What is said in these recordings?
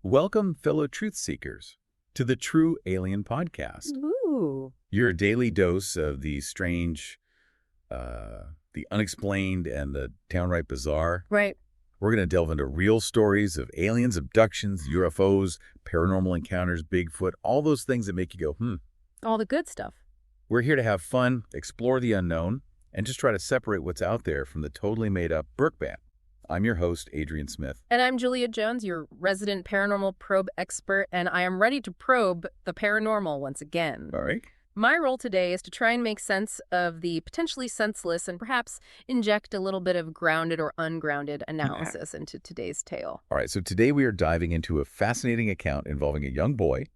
Welcome, fellow truth seekers, to the True Alien Podcast. Ooh. Your daily dose of the strange, the unexplained, and the downright bizarre. Right. We're going to delve into real stories of aliens, abductions, UFOs, paranormal encounters, Bigfoot, all those things that make you go, All the good stuff. We're here to have fun, explore the unknown, and just try to separate what's out there from the totally made-up Burkband. I'm your host, Adrian Smith. And I'm Julia Jones, your resident paranormal probe expert, and I am ready to probe the paranormal once again. All right. My role today is to try and make sense of the potentially senseless and perhaps inject a little bit of grounded or ungrounded analysis into today's tale. All right, so today we are diving into a fascinating account involving a young boy,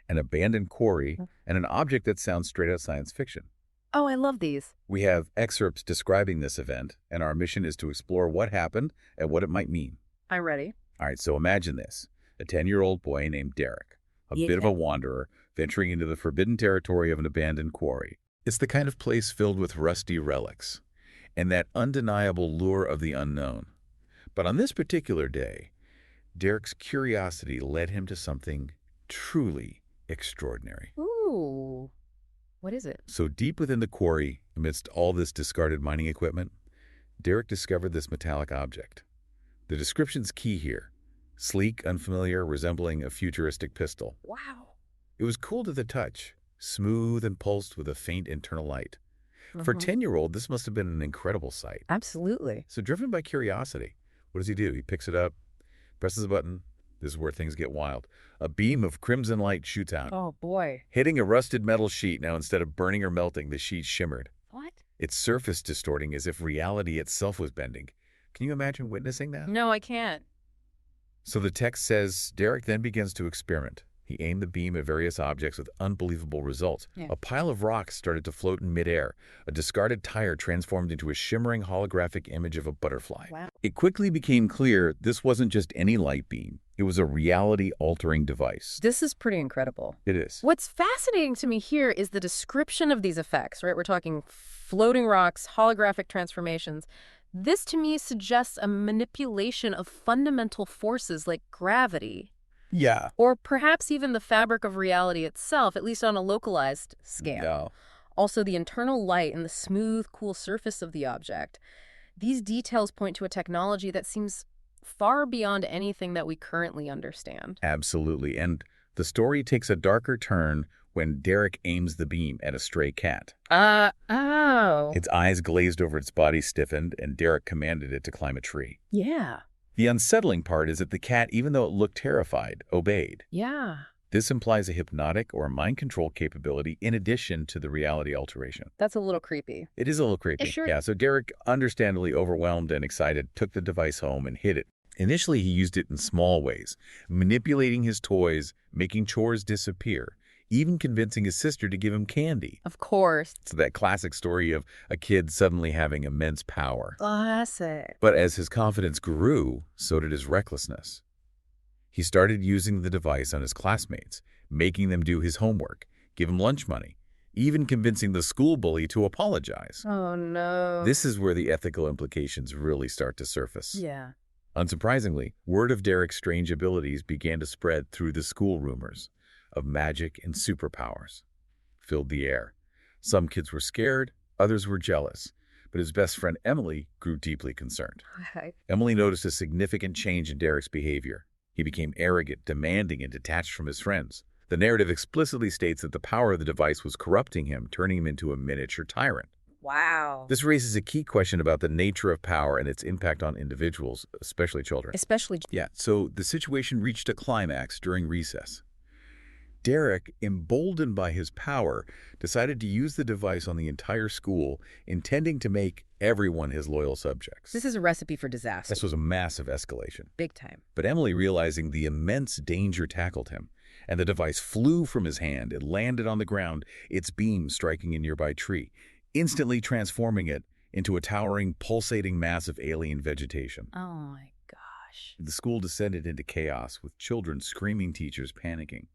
an abandoned quarry, and an object that sounds straight out science fiction. Oh, I love these. We have excerpts describing this event, and our mission is to explore what happened and what it might mean. I'm ready. All right, so imagine this. A 10-year-old boy named Derek, a bit of a wanderer, venturing into the forbidden territory of an abandoned quarry. It's the kind of place filled with rusty relics and that undeniable lure of the unknown. But on this particular day, Derek's curiosity led him to something truly extraordinary. Ooh. What is it? So deep within the quarry, amidst all this discarded mining equipment, Derek discovered this metallic object. The description's key here. Sleek, unfamiliar, resembling a futuristic pistol. Wow. It was cool to the touch, smooth and pulsed with a faint internal light. For a 10-year-old, this must have been an incredible sight. Absolutely. So driven by curiosity, what does he do? He picks it up, presses a button. This is where things get wild. A beam of crimson light shoots out, Oh, boy. hitting a rusted metal sheet. Now, instead of burning or melting, the sheet shimmered, What? its surface distorting as if reality itself was bending. Can you imagine witnessing that? No, I can't. So the text says, Derek then begins to experiment. He aimed the beam at various objects with unbelievable results. Yeah. A pile of rocks started to float in midair. A discarded tire transformed into a shimmering holographic image of a butterfly. Wow. It quickly became clear this wasn't just any light beam. It was a reality-altering device. This is pretty incredible. It is. What's fascinating to me here is the description of these effects, right? We're talking floating rocks, holographic transformations. This, to me, suggests a manipulation of fundamental forces like gravity, Yeah. or perhaps even the fabric of reality itself, at least on a localized scale. Yeah. Also, the internal light and the smooth, cool surface of the object. These details point to a technology that seems far beyond anything that we currently understand. Absolutely. And the story takes a darker turn when Derek aims the beam at a stray cat. Oh. Its eyes glazed over, its body stiffened, and Derek commanded it to climb a tree. Yeah. The unsettling part is that the cat, even though it looked terrified, obeyed. Yeah. This implies a hypnotic or mind control capability in addition to the reality alteration. That's a little creepy. It is a little creepy. It sure- Yeah, so Derek, understandably overwhelmed and excited, took the device home and hid it. Initially, he used it in small ways, manipulating his toys, making chores disappear, even convincing his sister to give him candy. Of course. It's that classic story of a kid suddenly having immense power. Classic. But as his confidence grew, so did his recklessness. He started using the device on his classmates, making them do his homework, give him lunch money, even convincing the school bully to apologize. Oh, no. This is where the ethical implications really start to surface. Yeah. Unsurprisingly, word of Derek's strange abilities began to spread through the school. Rumors of magic and superpowers filled the air. Some kids were scared, others were jealous, but his best friend Emily grew deeply concerned. Emily noticed a significant change in Derek's behavior. He became arrogant, demanding, and detached from his friends. The narrative explicitly states that the power of the device was corrupting him, turning him into a miniature tyrant. Wow. This raises a key question about the nature of power and its impact on individuals, especially children. Especially. Yeah, so the situation reached a climax during recess. Derek, emboldened by his power, decided to use the device on the entire school, intending to make everyone his loyal subjects. This is a recipe for disaster. This was a massive escalation. Big time. But Emily, realizing the immense danger, tackled him, and the device flew from his hand. It landed on the ground, its beam striking a nearby tree, instantly transforming it into a towering, pulsating mass of alien vegetation. Oh, my gosh. The school descended into chaos, with children screaming, teachers panicking.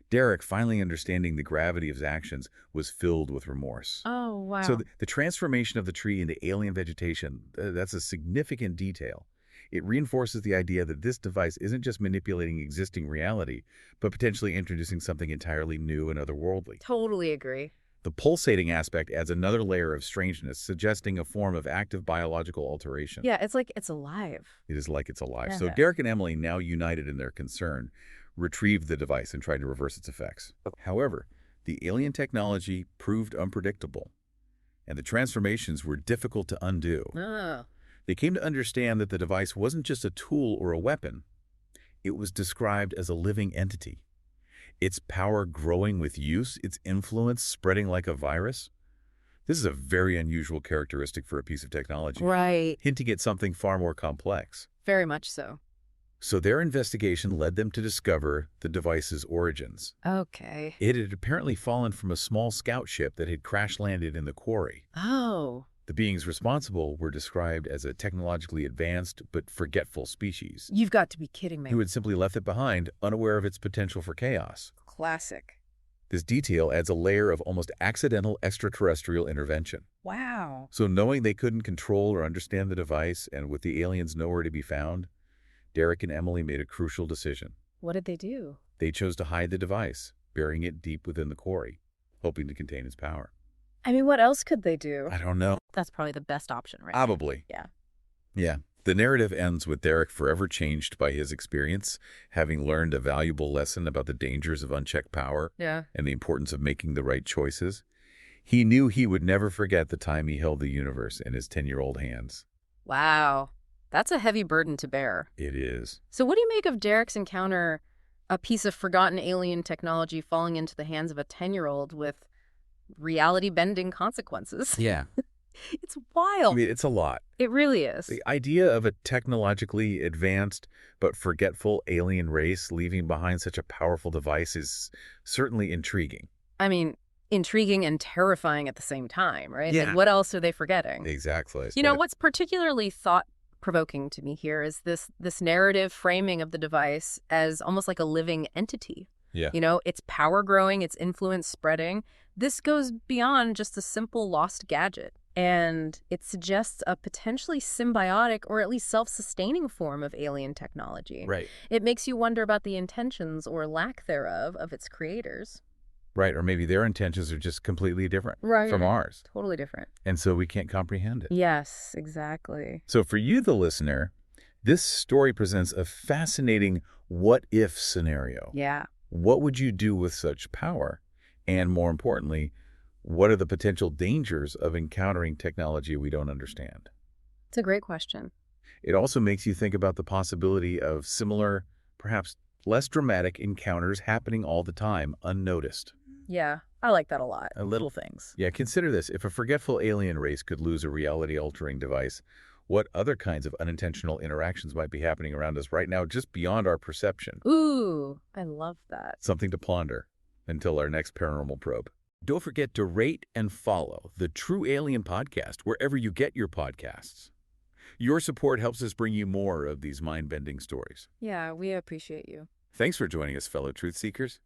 Derek, finally understanding the gravity of his actions, was filled with remorse. Oh, wow. So the transformation of the tree into alien vegetation, that's a significant detail. It reinforces the idea that this device isn't just manipulating existing reality, but potentially introducing something entirely new and otherworldly. Totally agree. The pulsating aspect adds another layer of strangeness, suggesting a form of active biological alteration. Yeah, it's like it's alive. It is like it's alive. So Yeah. Derek and Emily, now united in their concern, retrieved the device and tried to reverse its effects. However, the alien technology proved unpredictable, and the transformations were difficult to undo. Oh. They came to understand that the device wasn't just a tool or a weapon. It was described as a living entity. Its power growing with use, its influence spreading like a virus. This is a very unusual characteristic for a piece of technology, Right. hinting at something far more complex. Very much so. So their investigation led them to discover the device's origins. Okay. It had apparently fallen from a small scout ship that had crash-landed in the Quarry. Oh. The beings responsible were described as a technologically advanced but forgetful species You've got to be kidding me. who had simply left it behind, unaware of its potential for chaos. Classic. This detail adds a layer of almost accidental extraterrestrial intervention. Wow. So knowing they couldn't control or understand the device, and with the aliens nowhere to be found, Derek and Emily made a crucial decision. What did they do? They chose to hide the device, burying it deep within the quarry, hoping to contain its power. I mean, what else could they do? I don't know. That's probably the best option, right? Probably. Yeah. Yeah. The narrative ends with Derek forever changed by his experience, having learned a valuable lesson about the dangers of unchecked power Yeah. and the importance of making the right choices. He knew he would never forget the time he held the universe in his 10-year-old hands. Wow. That's a heavy burden to bear. It is. So what do you make of Derek's encounter, a piece of forgotten alien technology falling into the hands of a 10-year-old with reality-bending consequences? Yeah. It's I wild. mean, it's a lot. It really is. The idea of a technologically advanced but forgetful alien race leaving behind such a powerful device is certainly intriguing. I mean, intriguing and terrifying at the same time, right? Yeah. Like, what else are they forgetting? Exactly. You know, what's particularly thought-provoking to me here is this narrative framing of the device as almost like a living entity. Yeah. You know, its power growing, its influence spreading. This goes beyond just a simple lost gadget. And it suggests a potentially symbiotic or at least self-sustaining form of alien technology. Right. It makes you wonder about the intentions or lack thereof of its creators. Right. Or maybe their intentions are just completely different Right. from ours. Totally different. And so we can't comprehend it. Yes, exactly. So for you, the listener, this story presents a fascinating what-if scenario. Yeah. What would you do with such power? And more importantly, what are the potential dangers of encountering technology we don't understand? It's a great question. It also makes you think about the possibility of similar, perhaps less dramatic encounters happening all the time, unnoticed. Yeah, I like that a lot. Little things. Yeah, consider this. If a forgetful alien race could lose a reality-altering device, what other kinds of unintentional interactions might be happening around us right now just beyond our perception? Ooh, I love that. Something to ponder until our next paranormal probe. Don't forget to rate and follow the True Alien Podcast wherever you get your podcasts. Your support helps us bring you more of these mind-bending stories. Yeah, we appreciate you. Thanks for joining us, fellow truth seekers.